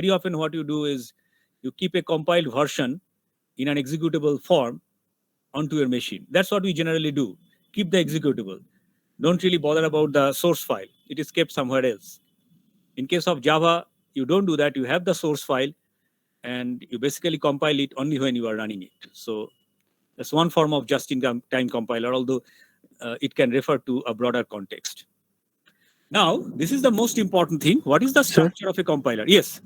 very often what you do is you keep a compiled version in an executable form onto your machine. That's what we generally do. Keep the executable. Don't really bother about the source file. It is kept somewhere else. In case of Java, you don't do that. You have the source file and you basically compile it only when you are running it. So that's one form of just-in-time compiler, although it can refer to a broader context. Now, this is the most important thing. What is the Sir, structure of a compiler? Yes.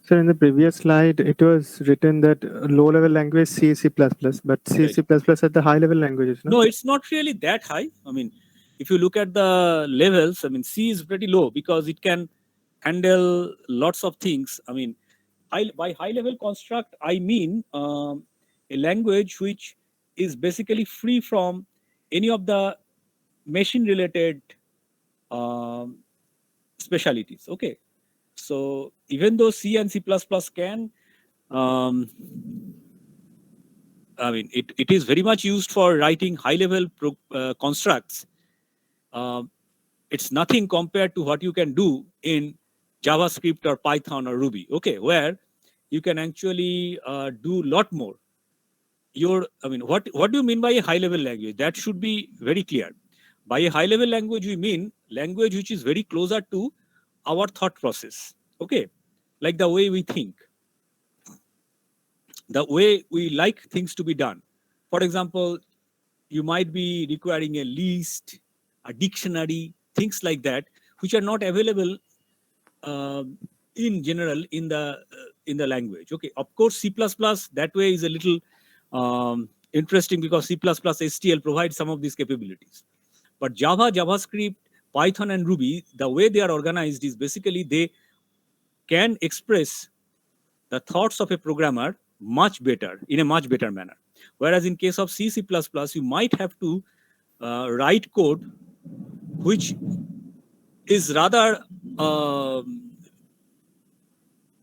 sir, in the previous slide, it was written that low-level language C, C++, but C, Right. C++ are the high-level languages, no? No, it's not really that high. I mean, if you look at the levels, I mean, C is pretty low because it can handle lots of things. I mean, by high level construct, I mean a language which is basically free from any of the machine related um, specialities. Okay. So even though C and C++ can, um, I mean, it is very much used for writing high level constructs. Um, it's nothing compared to what you can do in JavaScript or Python or Ruby. Okay, where you can actually do a lot more. I mean, what do you mean by a high level language? That should be very clear. By a high level language, we mean language which is very closer to our thought process. Okay, like the way we think, the way we like things to be done. For example, you might be requiring a list, a dictionary, things like that, which are not available uh, in general in the language. Okay, of course, C++ that way is a little interesting because C++ STL provides some of these capabilities. But Java, JavaScript, Python, and Ruby, the way they are organized is basically they can express the thoughts of a programmer much better in a much better manner. Whereas in case of C, C++, you might have to write code which is rather um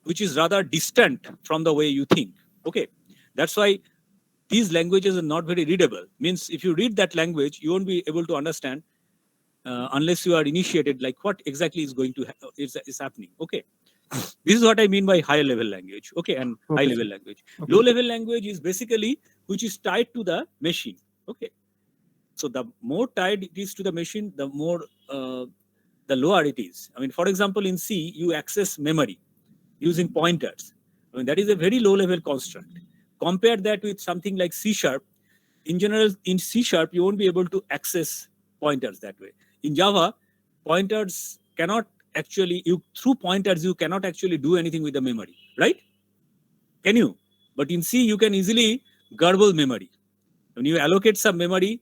which is rather distant from the way you think. Okay, that's why these languages are not very readable. Means if you read that language, you won't be able to understand unless you are initiated, like what exactly is going to is happening. Okay, this is what I mean by higher level language. Okay, and high Okay, level sir. language. Okay. Low level language is basically which is tied to the machine. Okay, so the more tied it is to the machine, the more the lower it is. I mean, for example, in C, you access memory using pointers. I mean, that is a very low level construct. Compare that with something like C sharp. In general, in C sharp, you won't be able to access pointers that way. In Java, pointers cannot actually, you through pointers, you cannot actually do anything with the memory, right? Can you? But in C, you can easily garble memory. When you allocate some memory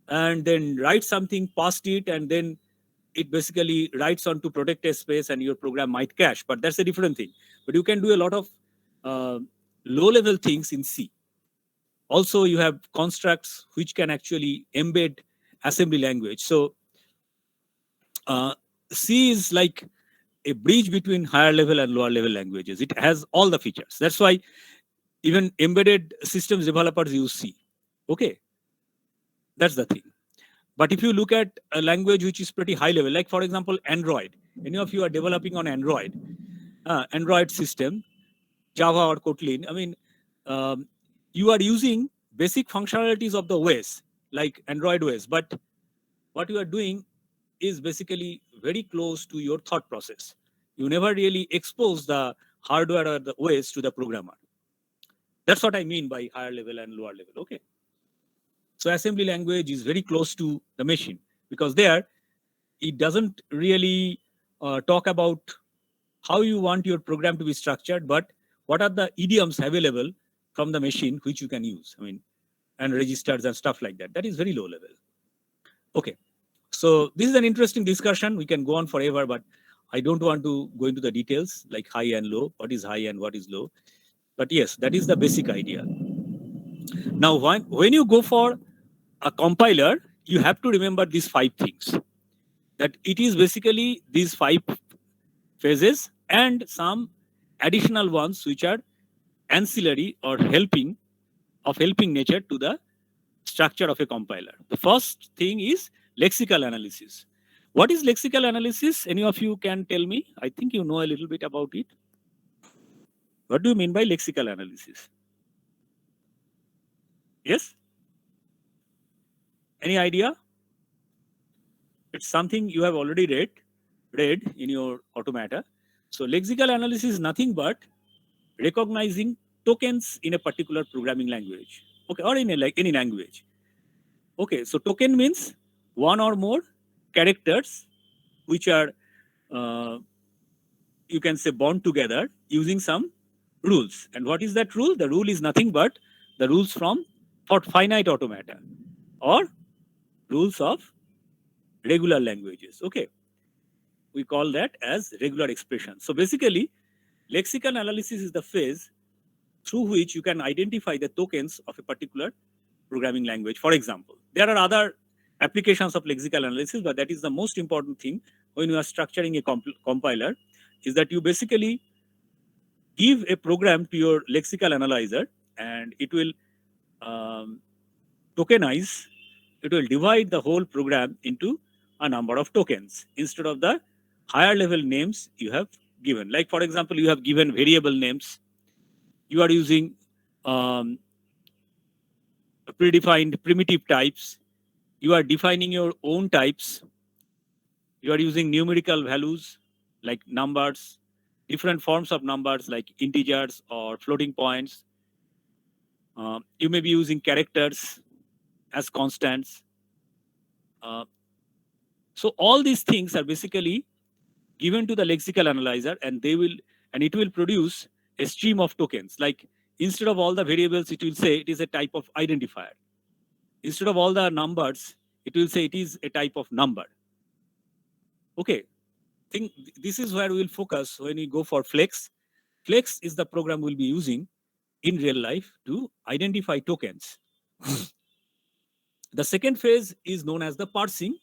and then write something past it, and then it basically writes onto protected space and your program might crash, but that's a different thing. But you can do a lot of uh, low level things in C. Also, you have constructs which can actually embed assembly language. So uh, C is like a bridge between higher level and lower level languages. It has all the features. That's why even embedded systems developers use C. Okay, that's the thing. But if you look at a language which is pretty high level, like for example, Android, any of you are developing on Android system, Java or Kotlin, I mean, um, you are using basic functionalities of the OS, like Android OS, but what you are doing is basically very close to your thought process. You never really expose the hardware or the OS to the programmer. That's what I mean by higher level and lower level. Okay. So assembly language is very close to the machine because there it doesn't really talk about how you want your program to be structured, but what are the idioms available from the machine which you can use. I mean, and registers and stuff like that. That is very low level. Okay. So this is an interesting discussion. We can go on forever, but I don't want to go into the details like high and low, what is high and what is low. But yes, that is the basic idea. Now, when you go for a compiler, you have to remember these 5 things. That it is basically these 5 phases and some additional ones which are ancillary or helping nature to the structure of a compiler. The first thing is lexical analysis. What is lexical analysis? Any of you can tell me? I think you know a little bit about it. What do you mean by lexical analysis? Yes? Any idea? It's something you have already read in your automata. So lexical analysis is nothing but recognizing tokens in a particular programming language, okay, or in any language. Okay, so token means one or more characters which are you can say bound together using some rules. And what is that rule? The rule is nothing but the rules for finite automata or rules of regular languages. Okay, we call that as regular expression. So basically, lexical analysis is the phase through which you can identify the tokens of a particular programming language. For example, there are other applications of lexical analysis, but that is the most important thing when you are structuring a compiler, is that you basically give a program to your lexical analyzer, and it will tokenize, it will divide the whole program into a number of tokens instead of the higher level names you have given. Like, for example, you have given variable names, you are using predefined primitive types, you are defining your own types, you are using numerical values like numbers, different forms of numbers like integers or floating points. You may be using characters as constants. So all these things are basically given to the lexical analyzer, and it will produce a stream of tokens. Like, instead of all the variables, it will say it is a type of identifier. Instead of all the numbers, it will say it is a type of number. Okay, think this is where we'll focus when we go for Flex. Flex is the program we'll be using in real life to identify tokens. The second phase is known as the parsing.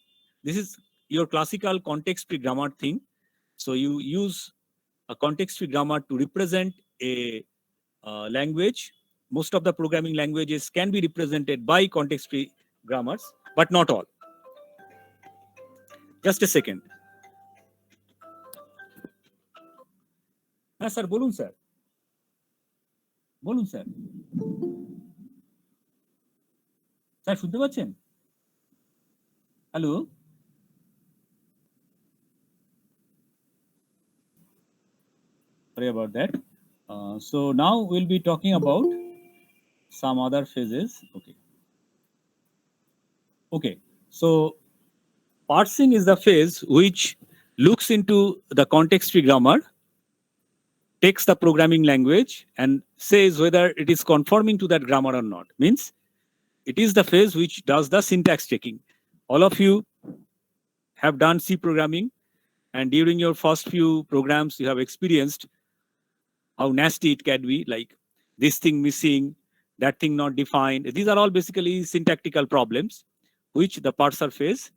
This is your classical context-free grammar thing. So you use a context-free grammar to represent a language. Most of the programming languages can be represented by context-free grammars, but not all. Just a second. হ্যাঁ sir, বলুন sir, বলুন sir, sir শুনতে পাচ্ছেন? Hello, sorry about that. So now we'll be talking about some other phases. Okay, so parsing is the phase which looks into the context-free grammar, takes the programming language and says whether it is conforming to that grammar or not. Means it is the phase which does the syntax checking. All of you have done C programming, and during your first few programs you have experienced how nasty it can be, like this thing missing, that thing not defined. These are all basically syntactical problems which the parser phase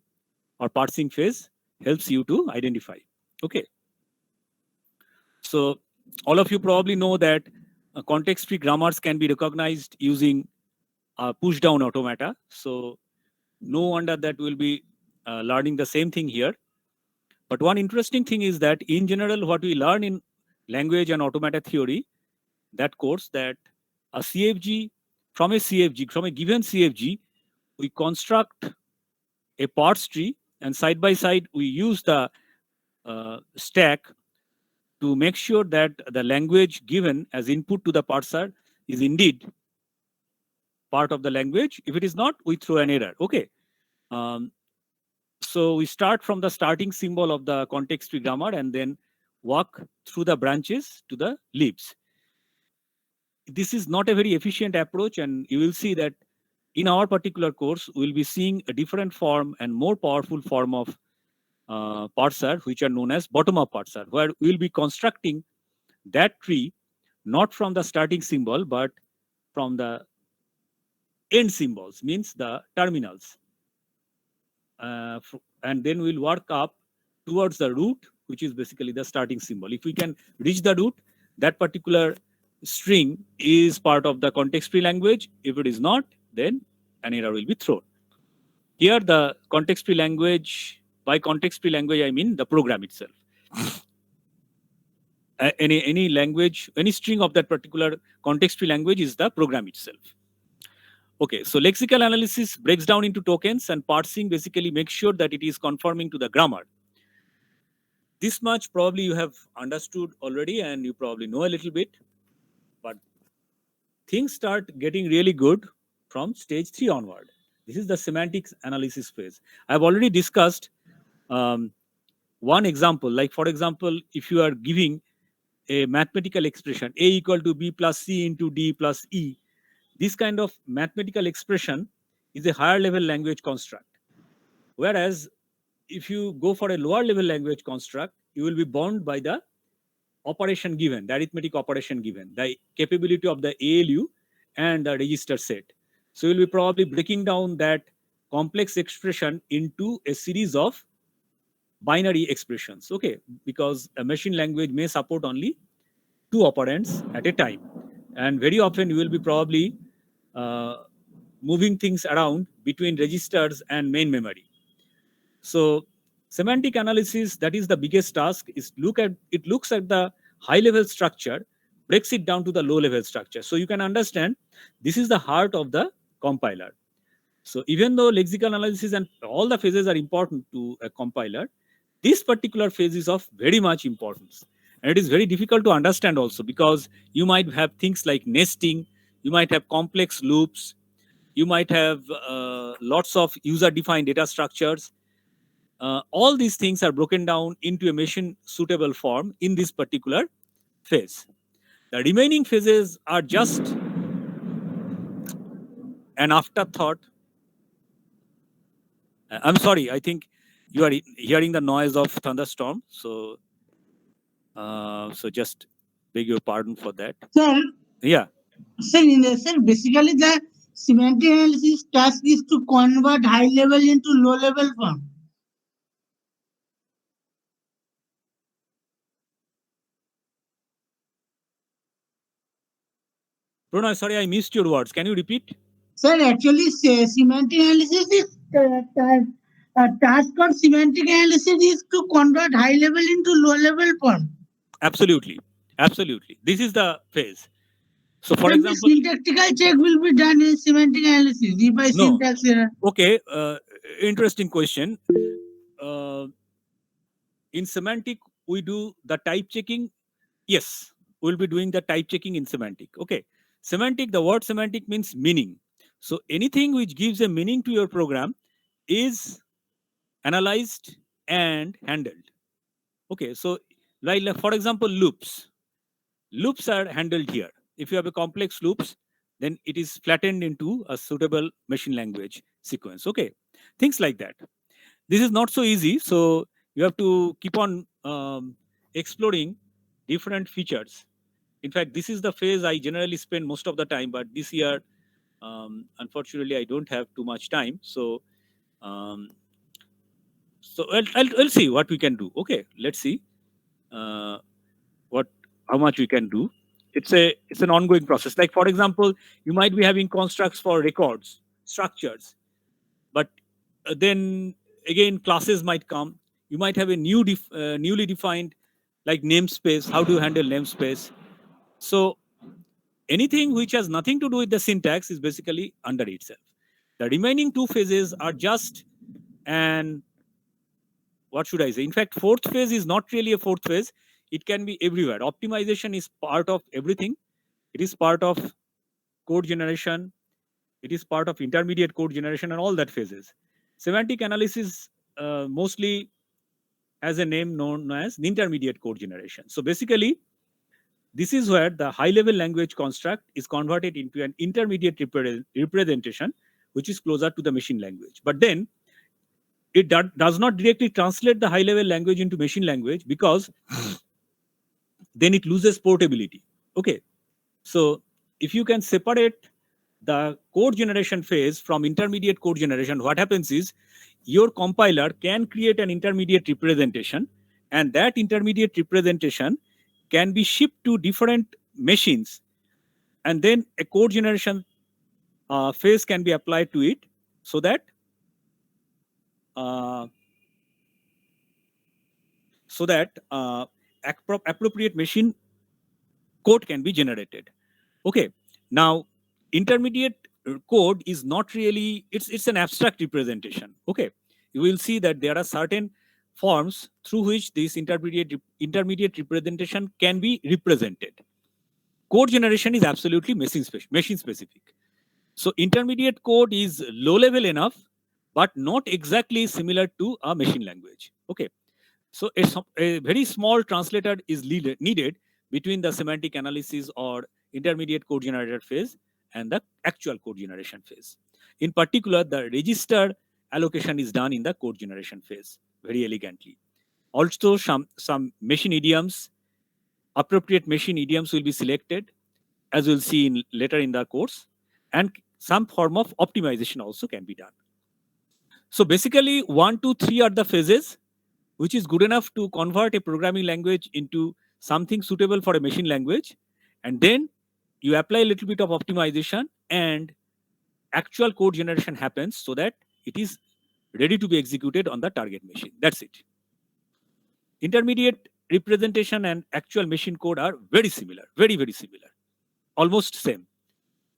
or parsing phase helps you to identify. Okay, so all of you probably know that context-free grammars can be recognized using push-down automata. So no wonder that we'll be learning the same thing here. But one interesting thing is that in general, what we learn in language and automata theory, that course, that a CFG, from a given CFG, we construct a parse tree, and side by side we use the stack to make sure that the language given as input to the parser is indeed part of the language. If it is not, we throw an error. Okay. So we start from the starting symbol of the context-free grammar and then walk through the branches to the leaves. This is not a very efficient approach, and you will see that in our particular course, we'll be seeing a different form and more powerful form of parser, which are known as bottom-up parser, where we'll be constructing that tree not from the starting symbol, but from the end symbols, means the terminals. And then we'll work up towards the root, which is basically the starting symbol. If we can reach the root, that particular string is part of the context-free language. If it is not, then an error will be thrown. Here, the context-free language, by context-free language, I mean the program itself. any language, any string of that particular context-free language is the program itself. Okay, so lexical analysis breaks down into tokens, and parsing basically makes sure that it is conforming to the grammar. This much probably you have understood already, and you probably know a little bit, but things start getting really good from stage 3 onward. This is the semantics analysis phase. I've already discussed one example, like for example, if you are giving a mathematical expression, a equal to b plus c into d plus e, this kind of mathematical expression is a higher level language construct. Whereas if you go for a lower level language construct, you will be bound by the operation given, the arithmetic operation given, the capability of the ALU and the register set. So you'll be probably breaking down that complex expression into a series of binary expressions, okay? Because a machine language may support only 2 operands at a time. And very often you will be probably moving things around between registers and main memory. So semantic analysis, that is the biggest task, is it looks at the high level structure, breaks it down to the low level structure. So you can understand this is the heart of the compiler. So even though lexical analysis and all the phases are important to a compiler, this particular phase is of very much importance. And it is very difficult to understand also, because you might have things like nesting, you might have complex loops, you might have lots of user-defined data structures. All these things are broken down into a machine suitable form in this particular phase. The remaining phases are just an afterthought. I'm sorry, I think you are hearing the noise of thunderstorm. So just beg your pardon for that. Sir, Yeah. sir, basically the semantic analysis task is to convert high level into low level form. Pranay, sorry, I missed your words. Can you repeat? Sir, actually, semantic analysis is task of semantic analysis is to convert high level into low level form. Absolutely. Absolutely. This is the phase. So for Then example, the syntactical check will be done in semantic analysis if by no. syntax error. Okay, interesting question. In semantic, we do the type checking. Yes, we'll be doing the type checking in semantic. Okay. Semantic, the word semantic means meaning. So anything which gives a meaning to your program is analyzed and handled. Okay, so like for example, loops. Loops are handled here. If you have a complex loops, then it is flattened into a suitable machine language sequence. Okay, things like that. This is not so easy, so you have to keep on exploring different features. In fact, this is the phase I generally spend most of the time, but this year, unfortunately, I don't have too much time. So I'll see what we can do. Okay, let's see how much we can do. It's an ongoing process. Like for example, you might be having constructs for records, structures, but then again classes might come. You might have a newly defined like namespace. How do you handle namespace? So anything which has nothing to do with the syntax is basically under itself. The remaining 2 phases are just an, what should I say? In fact, 4th phase is not really a 4th phase. It can be everywhere. Optimization is part of everything. It is part of code generation. It is part of intermediate code generation and all that phases. Semantic analysis mostly has a name known as the intermediate code generation. So basically, this is where the high-level language construct is converted into an intermediate representation, which is closer to the machine language. But then it does not directly translate the high-level language into machine language, because then it loses portability. Okay, so if you can separate the code generation phase from intermediate code generation, what happens is your compiler can create an intermediate representation, and that intermediate representation can be shipped to different machines, and then a code generation phase can be applied to it, so that appropriate machine code can be generated. Okay. Now, intermediate code is not really, it's an abstract representation. Okay. You will see that there are certain forms through which this intermediate representation can be represented. Code generation is absolutely machine specific. So intermediate code is low level enough, but not exactly similar to a machine language. Okay. So a very small translator is needed between the semantic analysis or intermediate code generator phase and the actual code generation phase. In particular, the register allocation is done in the code generation phase very elegantly. Also, some machine idioms, appropriate machine idioms will be selected, as we'll see later in the course, and some form of optimization also can be done. So basically, 1, 2, 3 are the phases which is good enough to convert a programming language into something suitable for a machine language. And then you apply a little bit of optimization and actual code generation happens so that it is ready to be executed on the target machine. That's it. Intermediate representation and actual machine code are very similar, very, very similar, almost same,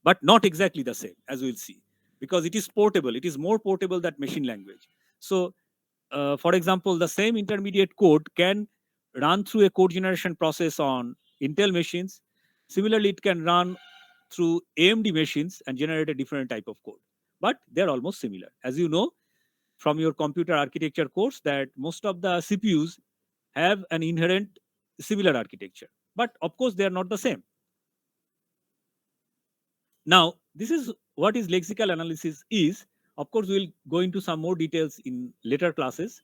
but not exactly the same, as we'll see, because it is portable. It is more portable than machine language. So for example, the same intermediate code can run through a code generation process on Intel machines. Similarly, it can run through AMD machines and generate a different type of code. But they're almost similar. As you know from your computer architecture course, that most of the CPUs have an inherent similar architecture. But of course, they are not the same. Now, this is what is lexical analysis is. Of course, we'll go into some more details in later classes.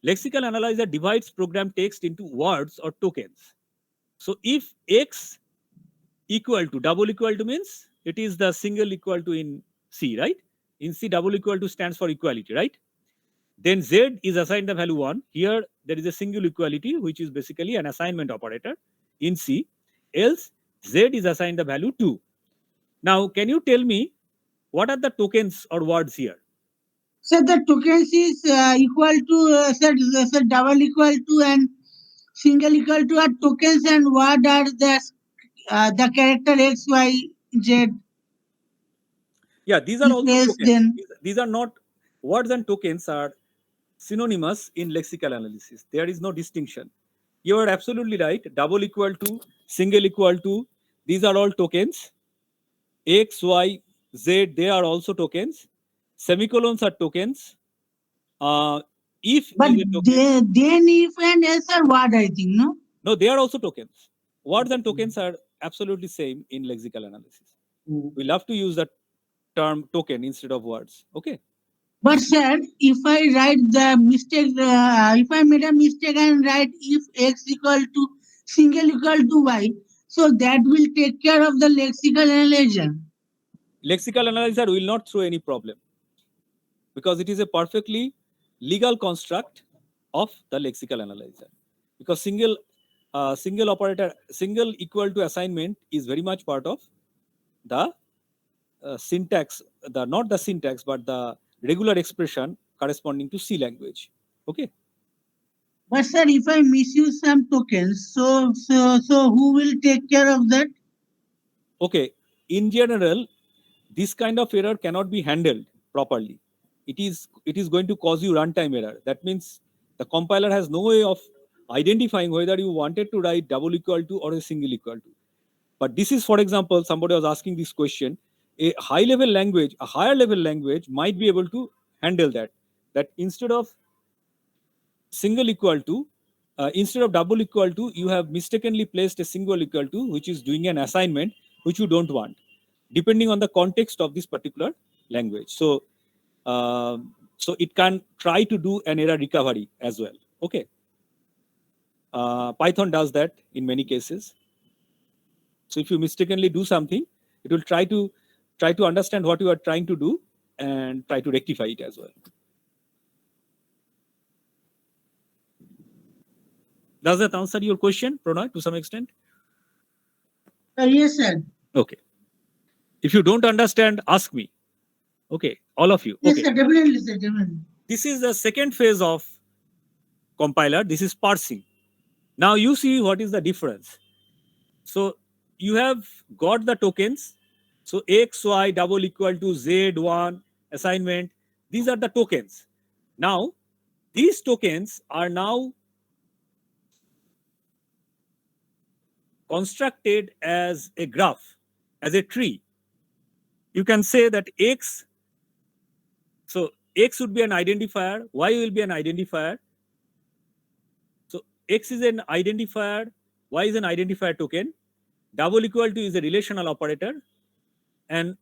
Lexical analyzer divides program text into words or tokens. So if X equal to, double equal to means it is the single equal to in C, right? In C, double equal to stands for equality, right? Then Z is assigned the value 1. Here, there is a single equality, which is basically an assignment operator in C. Else, Z is assigned the value 2. Now, can you tell me what are the tokens or words here? So the tokens is equal to so double equal to and single equal to are tokens, and what are the character X, Y, Z? Yeah, these are also Yes, tokens. then These are not, words and tokens are synonymous in lexical analysis. There is no distinction. You are absolutely right. Double equal to, single equal to, these are all tokens. X, Y, Z, they are also tokens. Semicolons are tokens. If but is a token, then if and else are what, I think, no? no, they are also tokens. Words and tokens are absolutely same in lexical analysis. We love to use the term token instead of words. Okay. But sir, if I write the mistake, if I made a mistake and write if X equal to single equal to Y, so that will take care of the lexical analyzer. Lexical analyzer will not throw any problem because it is a perfectly legal construct of the lexical analyzer. Because single operator, single equal to assignment is very much part of the syntax, not the syntax, but the regular expression corresponding to C language. Okay. But sir, if I misuse some tokens, so who will take care of that? Okay. In general, this kind of error cannot be handled properly. It is going to cause you runtime error. That means the compiler has no way of identifying whether you wanted to write double equal to or a single equal to. But this is, for example, somebody was asking this question. A high level language, a higher level language might be able to handle that. That instead of single equal to, instead of double equal to, you have mistakenly placed a single equal to, which is doing an assignment which you don't want, depending on the context of this particular language. So, so it can try to do an error recovery as well. Okay. Python does that in many cases. So if you mistakenly do something, it will try to understand what you are trying to do and try to rectify it as well. Does that answer your question, Pranay, to some extent? Yes, sir. Okay. If you don't understand, ask me. Okay, all of you. Yes, Okay. sir, definitely, sir, definitely. This is the second phase of compiler. This is parsing. Now you see what is the difference. So you have got the tokens. So X, Y double equal to Z1 assignment. These are the tokens. Now these tokens are now constructed as a graph, as a tree. You can say that X, so X would be an identifier, Y will be an identifier. So X is an identifier, Y is an identifier token, double equal to is a relational operator, and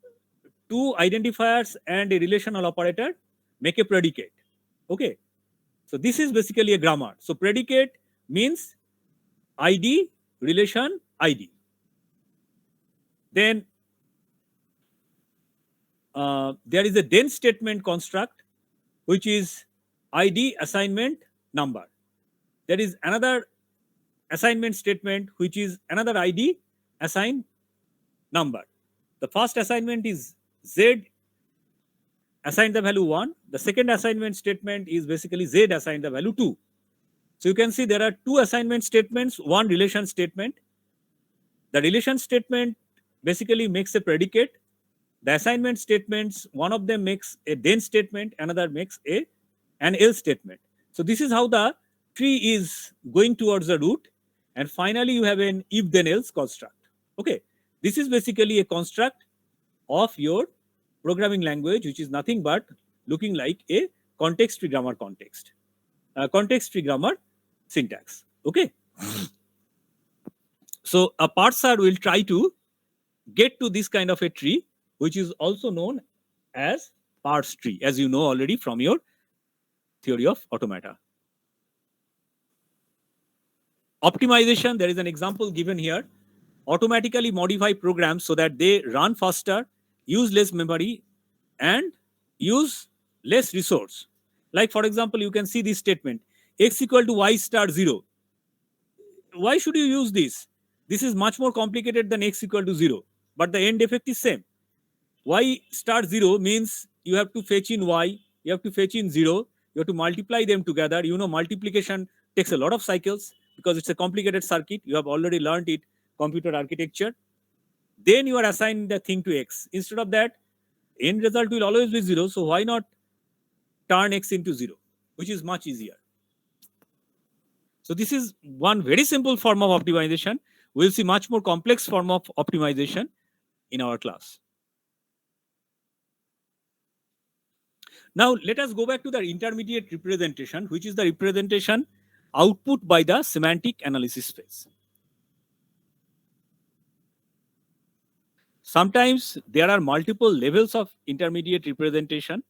two identifiers and a relational operator make a predicate. Okay. So this is basically a grammar. So predicate means ID, relation, ID. Then there is a then statement construct, which is ID assignment number. There is another assignment statement, which is another ID assign number. The first assignment is Z assign the value 1. The second assignment statement is basically Z assign the value 2. So you can see there are two assignment statements, one relation statement. The relation statement basically makes a predicate. The assignment statements, one of them makes a then statement, another makes an else statement. So this is how the tree is going towards the root. And finally, you have an if then else construct. Okay, this is basically a construct of your programming language, which is nothing but looking like a context-free grammar context-free grammar syntax. Okay. So a parser will try to get to this kind of a tree, which is also known as parse tree, as you know already from your theory of automata. Optimization, there is an example given here. Automatically modify programs so that they run faster, use less memory, and use less resource. Like for example, you can see this statement, x equal to y star 0. Why should you use this? This is much more complicated than x equal to 0, but the end effect is same. Y star 0 means you have to fetch in y, you have to fetch in 0, you have to multiply them together. You know, multiplication takes a lot of cycles because it's a complicated circuit. You have already learned it, computer architecture. Then you are assigning the thing to x. Instead of that, end result will always be 0. So why not turn x into 0, which is much easier. So this is one very simple form of optimization. We'll see much more complex form of optimization in our class. Now let us go back to the intermediate representation, which is the representation output by the semantic analysis phase. Sometimes there are multiple levels of intermediate representation.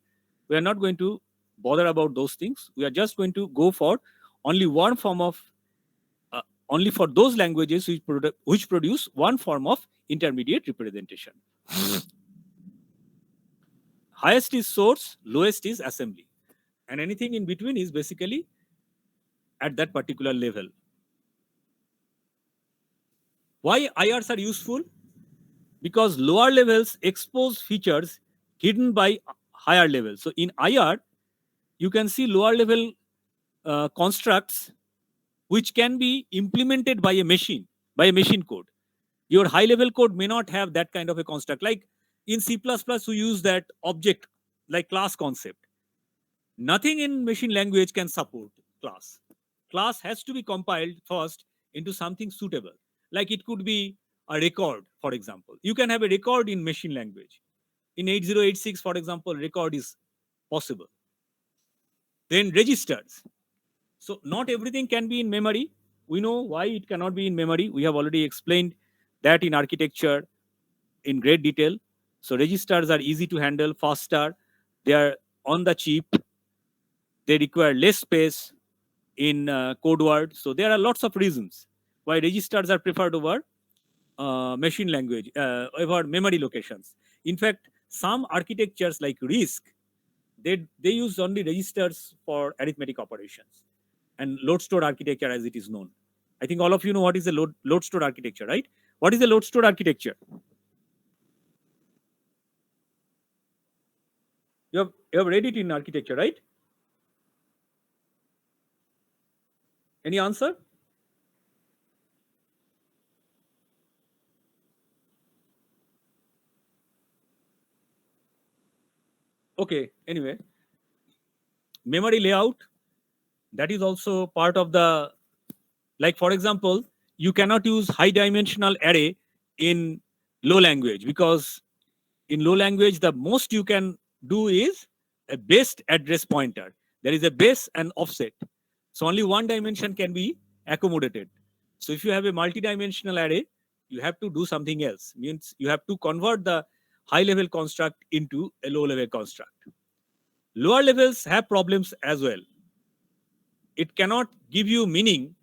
We are not going to bother about those things. We are just going to go for only one form of, only for those languages which produce one form of intermediate representation. Highest is source, lowest is assembly. And anything in between is basically at that particular level. Why IRs are useful? Because lower levels expose features hidden by higher levels. So in IR, you can see lower level constructs which can be implemented by a machine code. Your high level code may not have that kind of a construct. Like in C++, we use that object, like class concept. Nothing in machine language can support class. Class has to be compiled first into something suitable. Like it could be a record, for example. You can have a record in machine language. In 8086, for example, record is possible. Then registers. So not everything can be in memory. We know why it cannot be in memory. We have already explained that in architecture in great detail. So registers are easy to handle, faster. They are on the chip. They require less space in code word. So there are lots of reasons why registers are preferred over machine language, over memory locations. In fact, some architectures like RISC, they use only registers for arithmetic operations, and load store architecture as it is known. I think all of you know what is the load store architecture, right? What is the load store architecture? You have read it in architecture, right? Any answer? Okay, anyway, memory layout, that is also part of the, like for example, you cannot use high dimensional array in low language, because in low language the most you can do is a base address pointer. There is a base and offset, so only one dimension can be accommodated. So if you have a multi-dimensional array, you have to do something else, means you have to convert the high level construct into a low level construct. Lower levels have problems as well. It cannot give you meaning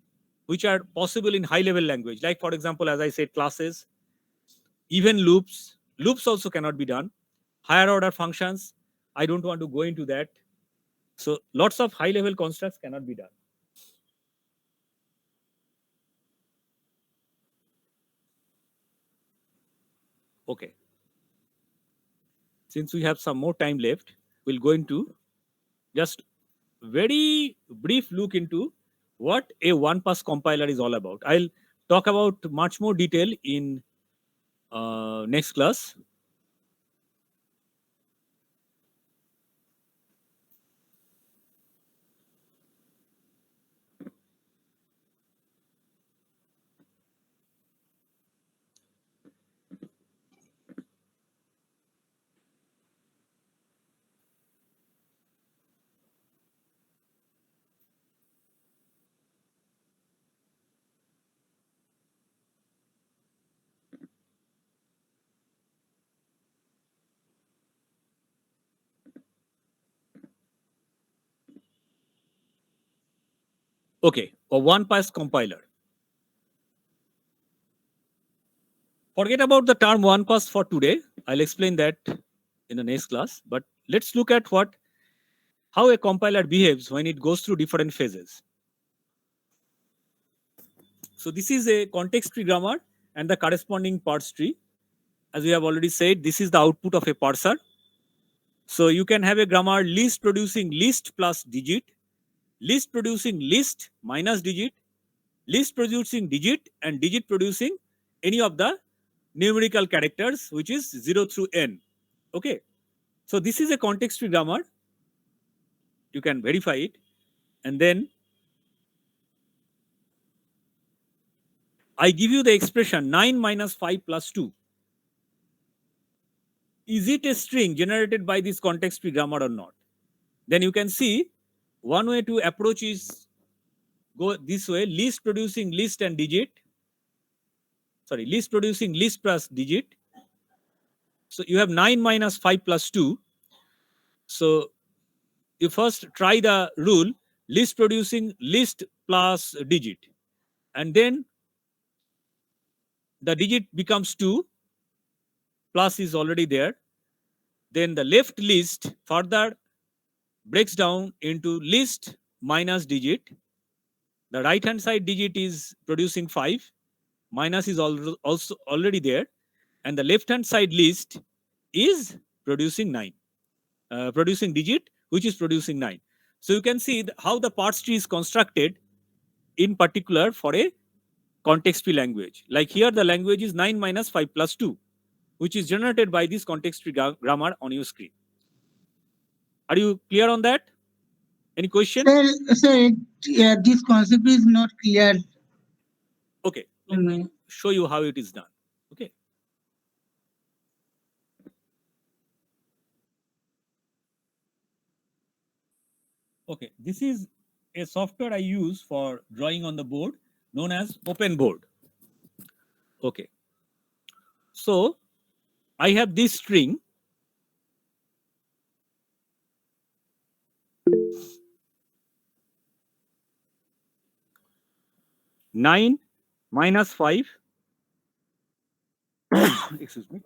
which are possible in high level language, like for example, as I said, classes, even loops. Loops also cannot be done. Higher order functions, I don't want to go into that. So lots of high level constructs cannot be done. Okay, since we have some more time left, we'll go into just very brief look into what a one pass compiler is all about. I'll talk about much more detail in next class. Okay, a one pass compiler. Forget about the term one pass for today. I'll explain that in the next class. But let's look at how a compiler behaves when it goes through different phases. So this is a context tree grammar and the corresponding parse tree. As we have already said, this is the output of a parser. So you can have a grammar list producing list plus digit, list producing list minus digit, list producing digit, and digit producing any of the numerical characters, which is 0 through n. Okay. So this is a context tree grammar. You can verify it. And then I give you the expression 9 minus 5 plus 2. Is it a string generated by this context tree grammar or not? Then you can see one way to approach is go this way, list producing list and digit. Sorry, list producing list plus digit. So you have 9 minus 5 plus 2. So you first try the rule list producing list plus digit, and then the digit becomes 2, plus is already there. Then the left list further breaks down into list minus digit. The right hand side digit is producing 5, minus is also already there, and the left hand side list is producing 9, producing digit which is producing 9. So you can see how the parse tree is constructed in particular for a context tree language. Like here the language is 9 minus 5 plus 2, which is generated by this context tree grammar on your screen. Are you clear on that? Any question? Sir, this concept is not clear. Okay, let me show you how it is done. Okay. Okay, this is a software I use for drawing on the board known as OpenBoard. Okay. So I have this string. Nine minus 5 excuse me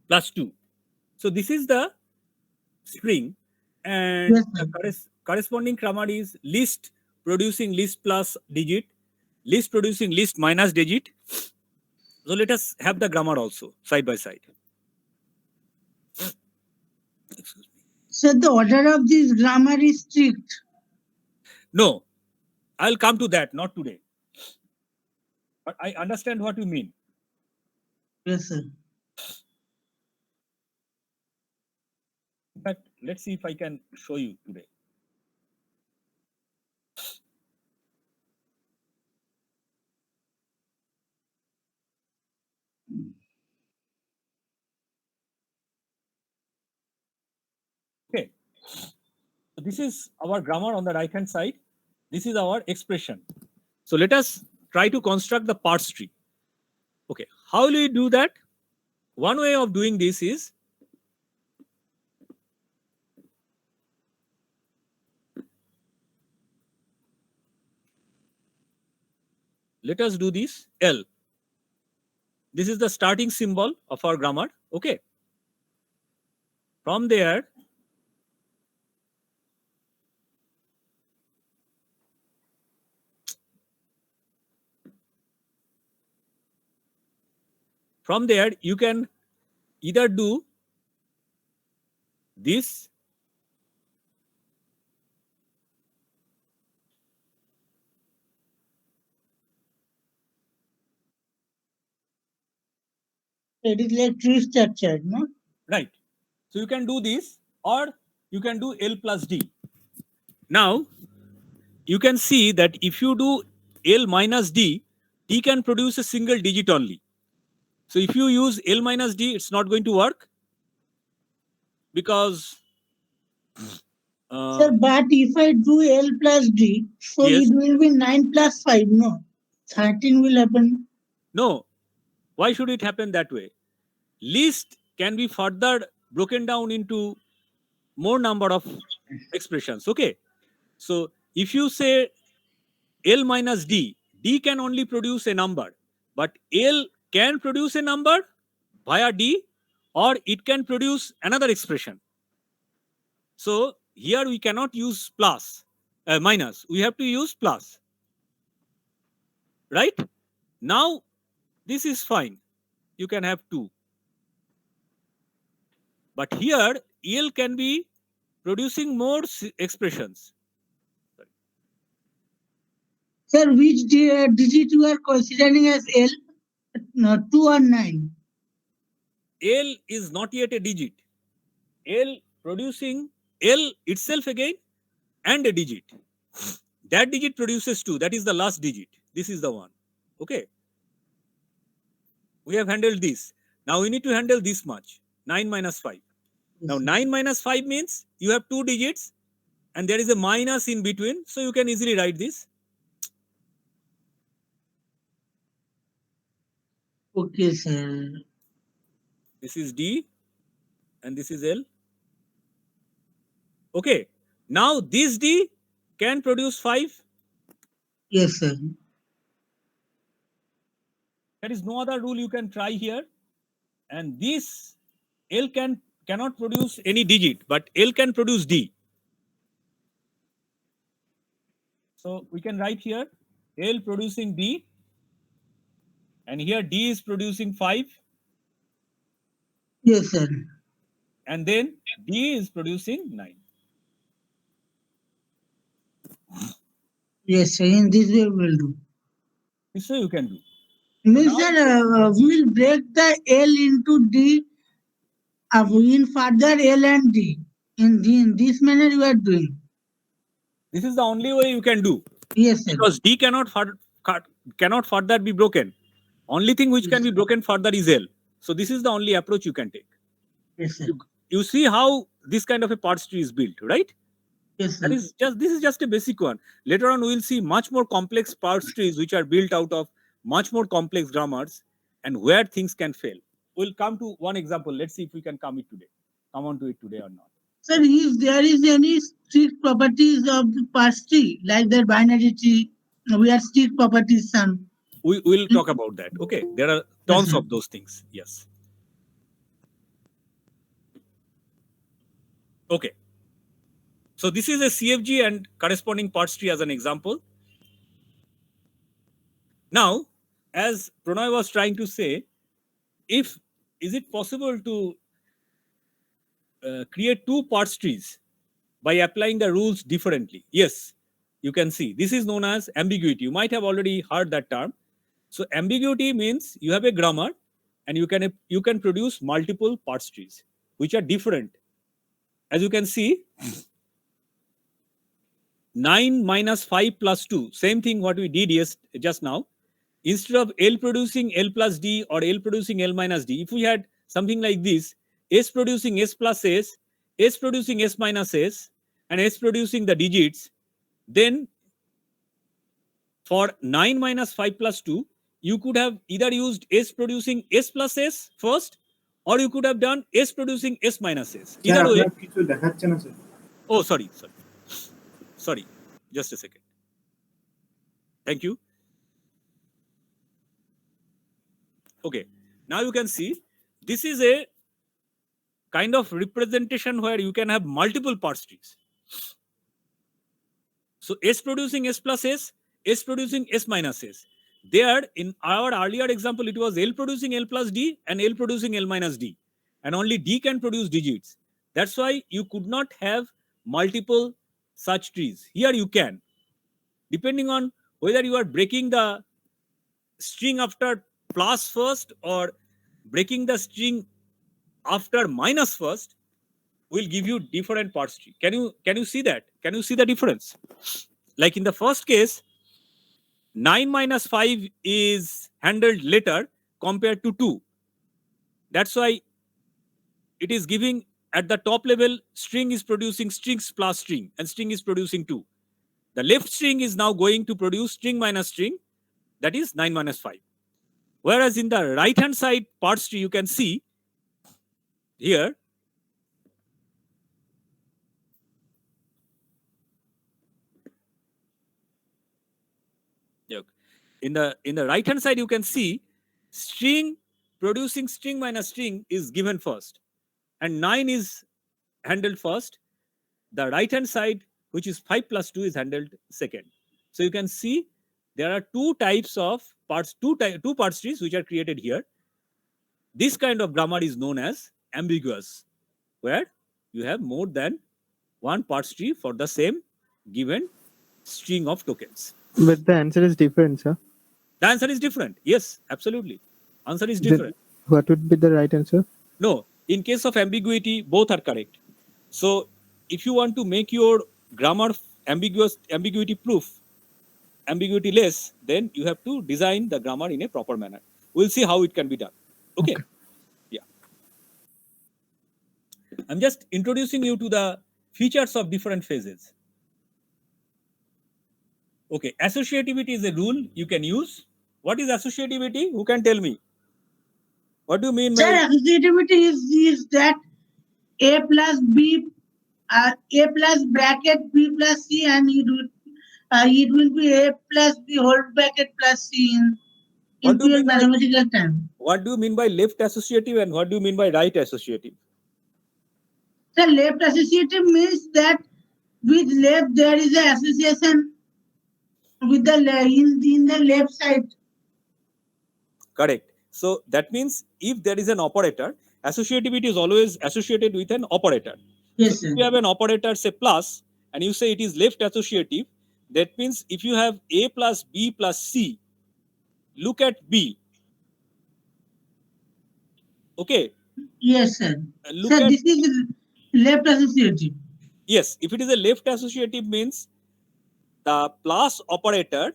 plus 2. So this is the string, and Yes, the corresponding grammar is list producing list plus digit, list producing list minus digit. So let us have the grammar also side by side. Excuse me. So the order of this grammar is strict. No, I'll come to that, not today. But I understand what you mean. Yes, sir. let's see if I can show you today. Okay, so this is our grammar on the right hand side. This is our expression. So let us try to construct the parse tree. Okay, how will we do that? One way of doing this is let us do this L. This is the starting symbol of our grammar. Okay, from there you can either do this It is like tree structure, no? right. So you can do this, or you can do L plus D. Now you can see that if you do L minus D, D can produce a single digit only. So if you use L minus D, it's not going to work because Sir, but if I do L plus D, so Yes. it will be 9 plus 5, no? 13 will happen. no, why should it happen that way? List can be further broken down into more number of expressions. Okay, so if you say L minus D, D can only produce a number, but L can produce a number via D, or it can produce another expression. So here we cannot use plus, minus, we have to use plus, right? Now this is fine, you can have 2. But here L can be producing more expressions. Sir, which digit you are considering as L? No, 2 or 9? L is not yet a digit. L producing L itself again and a digit. That digit produces 2. That is the last digit. This is the one. Okay. We have handled this. Now we need to handle this much. 9 minus 5. Now 9 minus 5 means you have 2 digits and there is a minus in between. So you can easily write this. Okay, sir. This is D and this is L. Okay. Now this D can produce 5. Yes, sir. There is no other rule you can try here. And this L cannot produce any digit, but L can produce D. So we can write here L producing D, and here D is producing 5, Yes, sir. and then D is producing 9. Yes, sir. In this way we will do. So you can do. Means Now- that we will break the L into D in further L and D. In this manner you are doing. This is the only way you can do, Yes, sir. because D cannot further be broken. Only thing which can be broken further is L. So this is the only approach you can take. Yes, sir. You see how this kind of a parse tree is built, right? Yes, sir. This is just a basic one. Later on, we will see much more complex parse trees which are built out of much more complex grammars and where things can fail. We'll come to one example. Let's see if we can come on to it today or not. Sir, if there is any strict properties of the parse tree, like the binary tree, we have strict properties some. We will talk about that. Okay, there are tons sir. of those things. Yes. Okay. So this is a CFG and corresponding parse tree as an example. Now, as Pranay was trying to say, is it possible to create 2 parse trees by applying the rules differently? Yes, you can see. This is known as ambiguity. You might have already heard that term. So ambiguity means you have a grammar and you can produce multiple parse trees which are different as you can see, 9 minus 5 plus 2, same thing what we did just now. Instead of L producing L plus D or L producing L minus D, if we had something like this, S producing S plus S producing S minus S, and S producing the digits, then for 9 minus 5 plus 2, you could have either used S producing S plus S first, or you could have done S producing S minus S. Either way. Oh, sorry. Just a second. Thank you. Okay, now you can see this is a kind of representation where you can have multiple parse trees. So S producing S plus S producing S minus S. There, in our earlier example, it was L producing L plus D and L producing L minus D. And only D can produce digits. That's why you could not have multiple such trees. Here you can. Depending on whether you are breaking the string after plus first or breaking the string after minus first, will give you different parse tree. Can you see that? Can you see the difference? Like in the first case, 9 minus 5 is handled later compared to 2. That's why it is giving at the top level, string is producing strings plus string, and string is producing 2. The left string is now going to produce string minus string, that is 9 minus 5. Whereas in the right hand side parse tree, you can see here, in the right hand side, you can see string producing string minus string is given first, and 9 is handled first. The right hand side, which is 5 plus 2, is handled second. So you can see there are two types of parts, two parse trees which are created here. This kind of grammar is known as ambiguous, where you have more than one parse tree for the same given string of tokens. But the answer is different, sir. The answer is different. Yes, absolutely. Answer is Then different. what would be the right answer? No, in case of ambiguity, both are correct. So if you want to make your grammar ambiguity proof, ambiguity less, then you have to design the grammar in a proper manner. We'll see how it can be done. Okay. Yeah. I'm just introducing you to the features of different phases. Okay, associativity is a rule you can use. What is associativity? Who can tell me? What do you mean Sir, by associativity is that A plus B, A plus bracket B plus C, and it will be A plus B whole bracket plus C in pure mathematical term. what do you mean by left associative and what do you mean by right associative? The left associative means that with left there is an association with the in the left side. Correct. So that means if there is an operator, associativity is always associated with an operator. Yes, So sir. if you have an operator, say plus, and you say it is left associative, that means if you have A plus B plus C, look at B. Okay. Yes, sir. Look Sir, at, this is left associative. yes, if it is a left associative means the plus operator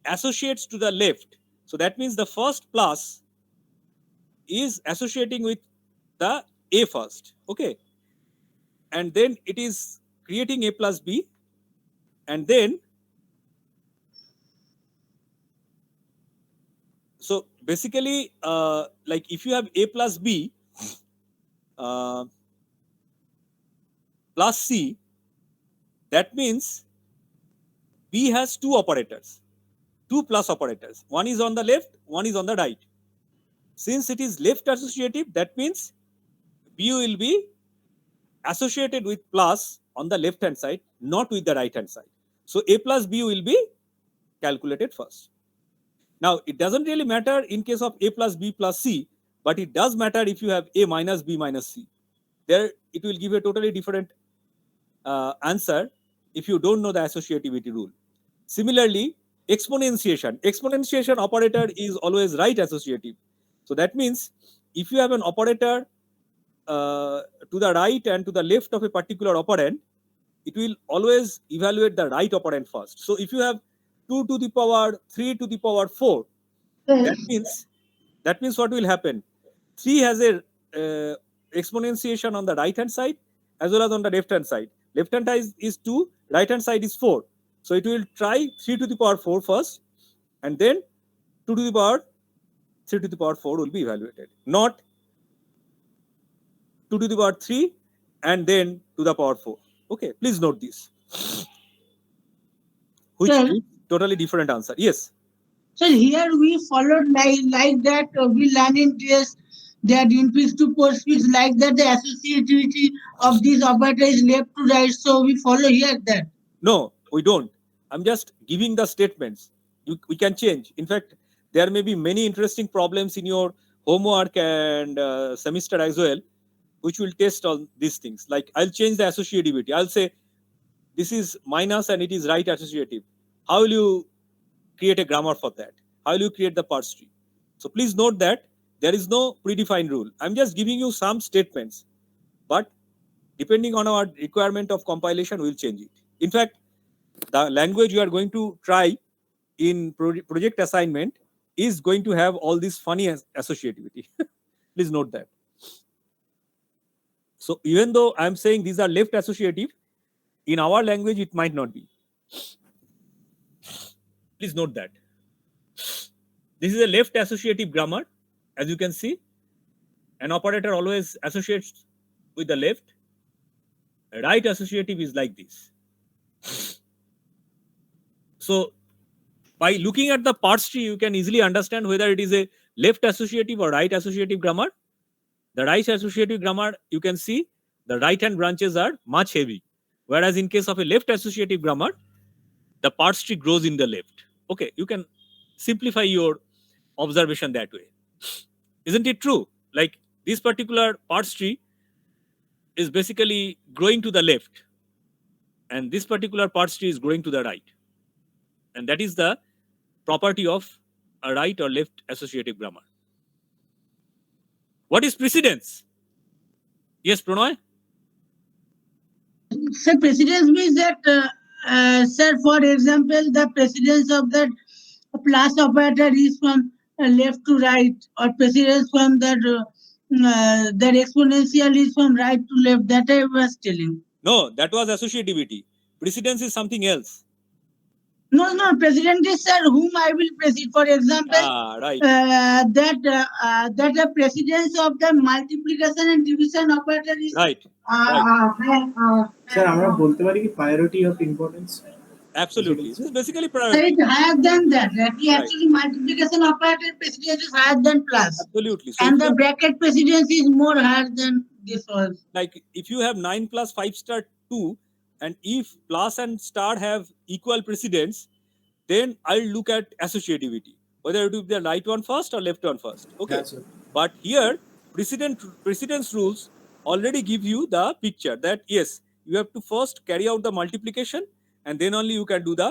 associates to the left. So that means the first plus is associating with the A first. Okay. And then it is creating A plus B. And then, so basically, like if you have A plus B plus C, that means B has two operators, two plus operators. One is on the left, one is on the right. Since it is left associative, that means B will be associated with plus on the left hand side, not with the right hand side. So A plus B will be calculated first. Now, it doesn't really matter in case of A plus B plus C, but it does matter if you have A minus B minus C. There, it will give a totally different answer if you don't know the associativity rule. Similarly, exponentiation operator is always right associative. So that means if you have an operator to the right and to the left of a particular operand, it will always evaluate the right operand first. So if you have 2 to the power 3 to the power 4, that means what will happen? 3 has a exponentiation on the right hand side as well as on the left hand side. Left hand side is 2, right hand side is 4. So it will try 3 to the power 4 first, and then 2 to the power 3 to the power 4 will be evaluated, not 2 to the power 3 and then to the power 4. Okay, please note this, which Sir. is totally different answer. Yes. So here we followed like that. We learn in DS that in pitch to post pitch like that. The associativity of this operator is left to right. So we follow here that. No, we don't. I'm just giving the statements. We can change. In fact, there may be many interesting problems in your homework and semester as well, which will test all these things. Like I'll change the associativity. I'll say this is minus and it is right associative. How will you create a grammar for that? How will you create the parse tree? So please note that there is no predefined rule. I'm just giving you some statements, but depending on our requirement of compilation, we'll change it. In fact, the language you are going to try in project assignment is going to have all this funny associativity. Please note that. So even though I'm saying these are left associative, in our language it might not be. Please note that. This is a left associative grammar. As you can see, an operator always associates with the left. A right associative is like this. So by looking at the parse tree, you can easily understand whether it is a left associative or right associative grammar. The right associative grammar, you can see the right hand branches are much heavy, whereas in case of a left associative grammar, the parse tree grows in the left. Okay, you can simplify your observation that way. Isn't it true? Like this particular parse tree is basically growing to the left, and this particular parse tree is growing to the right. And that is the property of a right or left associative grammar. What is precedence? Yes, Pranoy? Sir, precedence means that, sir, for example, the precedence of that plus operator is from left to right, or precedence from that exponential is from right to left. That I was telling. No, that was associativity. Precedence is something else. No, precedent is, sir, whom I will precede. For example, Right. that the precedence of the multiplication and division operator is Right. Sir, আমরা বলতে পারি কি priority of importance? Absolutely. This is basically It's higher than that. Actually, multiplication operator precedence is higher than plus. Absolutely. So And the bracket precedence is more higher than this one. Like if you have 9 plus 5 star 2, and if plus and star have equal precedence, then I'll look at associativity, whether it will be the right one first or left one first. Okay. That's it. But here, precedence rules already give you the picture that yes, you have to first carry out the multiplication, and then only you can do the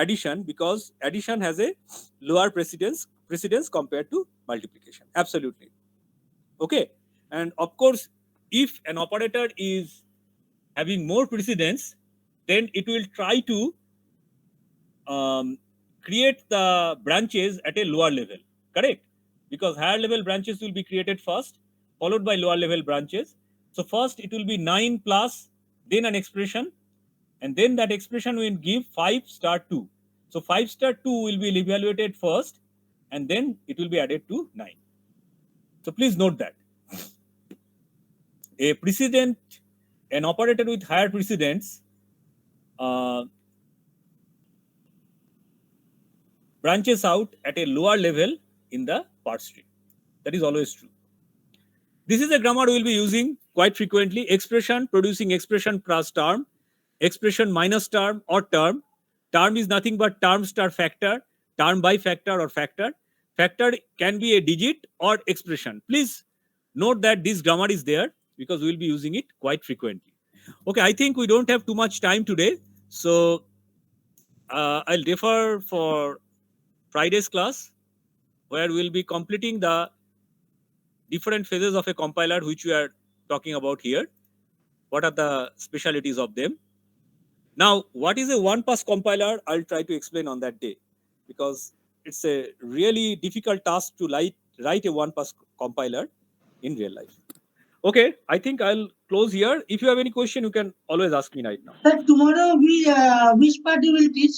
addition, because addition has a lower precedence compared to multiplication. Absolutely. Okay. And of course, if an operator is having more precedence, then it will try to create the branches at a lower level. Correct? Because higher level branches will be created first, followed by lower level branches. So first it will be 9 plus, then an expression, and then that expression will give 5 star 2. So 5 star 2 will be evaluated first, and then it will be added to 9. So please note that. An operator with higher precedence branches out at a lower level in the parse tree. That is always true. This is a grammar we will be using quite frequently. Expression producing expression plus term, expression minus term or term. Term is nothing but term star factor, term by factor or factor. Factor can be a digit or expression. Please note that this grammar is there because we will be using it quite frequently. Okay, I think we don't have too much time today. So I'll defer for Friday's class, where we'll be completing the different phases of a compiler which we are talking about here. What are the specialities of them? Now, what is a one-pass compiler? I'll try to explain on that day, because it's a really difficult task to write a one-pass compiler in real life. Okay, I think I'll close here. If you have any question, you can always ask me right now. Sir, tomorrow which part you will teach?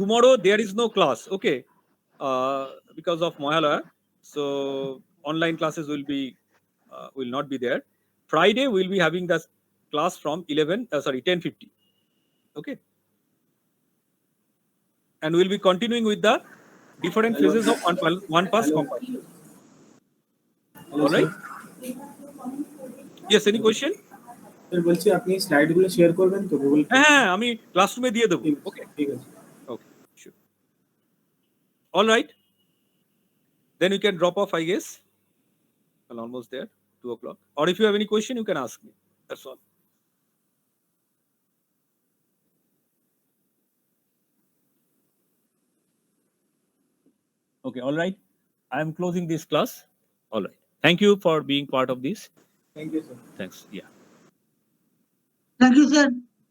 Tomorrow there is no class, okay, because of Mohala. So online classes will not be there. Friday we'll be having the class from 10:50. Okay, and we'll be continuing with the different phases of one-pass compiler. Hello, All right. Yes, any question? Sir বলছি আপনি স্লাইডগুলো share করবেন তো Google হ্যাঁ, আমি ক্লাসরুমে দিয়ে দেবো। ওকে, ঠিক আছে okay, sure. All right. Then you can drop off, I guess. Well, almost there, 2 o'clock. Or if you have any question, you can ask me. That's all. Okay, all right. I am closing this class. All right. Thank you for being part of this. Thank you sir Thanks. Yeah. Thank you, sir.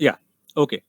Yeah. Okay.